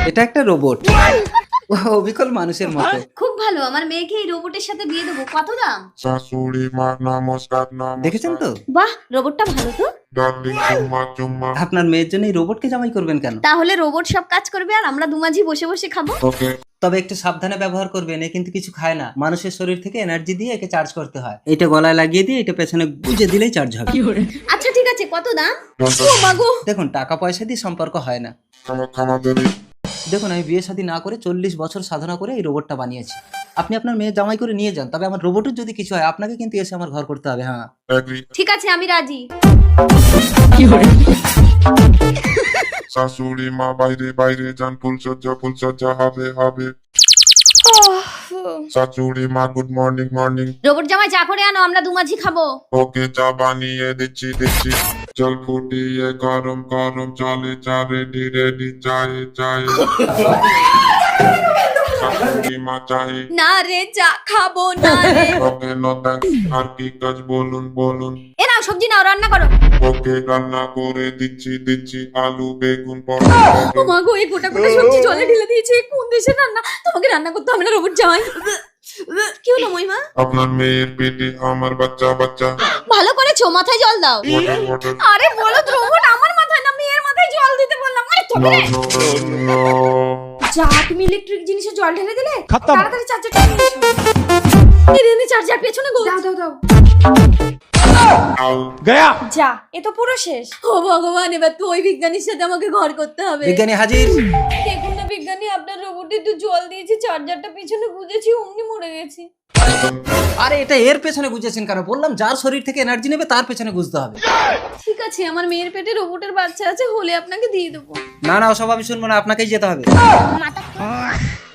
এটা একটা রোবট, অবিকল মানুষের মতো। খুব ভালো, আমার মেয়েকে এই রোবটের সাথে বিয়ে দেবো। কত দাম? শাশুড়ি মা নমস্কার নমস্কার। দেখেছেন তো? বাহ, রোবটটা ভালো তো। ডার্লিং চুম্মা চুম্মা। আপনার মেয়ের জন্য এই রোবটকে জামাই করবেন কেন? তাহলে রোবট সব কাজ করবে আর আমরা দুমাঝি বসে বসে খাবো। ওকে। তবে একটু সাবধানে ব্যবহার করবেন, এ কিন্তু কিছু খায় না। মানুষের শরীর থেকে এনার্জি দিয়ে একে চার্জ করতে হয়। এটা গলায় লাগিয়ে দিয়ে এটা পেছনে গুজে দিলেই চার্জ হবে। আচ্ছা ঠিক আছে, কত দাম? ও মাগো, দেখুন, টাকা পয়সা দিয়ে সম্পর্ক হয় না। খামা দেরি। দেখুন, আমি বিয়ে শাদী না করে 40 বছর সাধনা করে এই রোবটটা বানিয়েছি। আপনি আপনার মেয়ে জামাই করে নিয়ে যান, তবে আমার রোবটের যদি কিছু হয় আপনাকে কিন্তু এসে আমার ঘর করতে হবে। হ্যাঁ, এগ্রি। ঠিক আছে, আমি রাজি। শাশুড়ি মা বাইরে বাইরে যান, ফুলসজ্জা হবে হবে। শাশুড়ি মা গুড মর্নিং মর্নিং। রোবট জামাই চা করে আনো, আমরা দুমাঝি খাবো। ওকে, চা বানিয়ে দিচ্ছি দিচ্ছি। জল ফুটিয়ে গরম গরম চলে, চা রেডি রেডি, চায়ে চায়ে। শাশুড়ি মা চায়ে। না রে, চা খাবো না রে। ওকে, নো থ্যাঙ্কস। আর কি কাজ বলুন বলুন। এ নাও সবজি নাও, রান্না করো। ওকে, রান্না করে দিচ্ছি দিচ্ছি। আলু বেগুন ও পটল। মা গো, এই গোটা গোটা সবজি জলে ঢেলে দিয়েছে। কোন দেশের রান্না? তোমাকে রান্না করতে হবে না রোবট জামাই। কি হলো মহিমা? আপনার মেয়ের পেটে আমার বাচ্চা বাচ্চা। ভালো করেছো, মাথায় জল দাও। Water water. আরে বলো রোবট, আমার মাথায় না, মেয়ের মাথায় জল দিতে বললাম। আরে নো তোকে নো নো। যা, তুমি ইলেকট্রিক জিনিসে জল ঢেলে দিলে। তাড়াতাড়ি চার্জারটা নিয়ে এসো। এনে চার্জার পেছনে গো। দাও দাও দাও। আউ। যা, এ তো পুরো শেষ। ও ভগবান, এবার তো ওই বিজ্ঞানীর সাথে আমাকে ঘর করতে হবে। বিজ্ঞানী হাজির। দেখুন না বিজ্ঞানী, আপনার রোবটে একটু জল দিয়েছি, চার্জারটা পেছনে গুজেছি, অমনি মরে গেছি। আরে এটা এর পেছনে গুজেছেন কেন? বললাম যার শরীর থেকে এনার্জি নেবে তার পেছনে গুজতে হবে। ঠিক আছে, আমার মেয়ের পেটে রোবটের বাচ্চা আছে, হলে আপনাকে দিয়ে দেবো। না না, ওসব আমি শুনবো না, আপনাকেই যেতে হবে। মাথা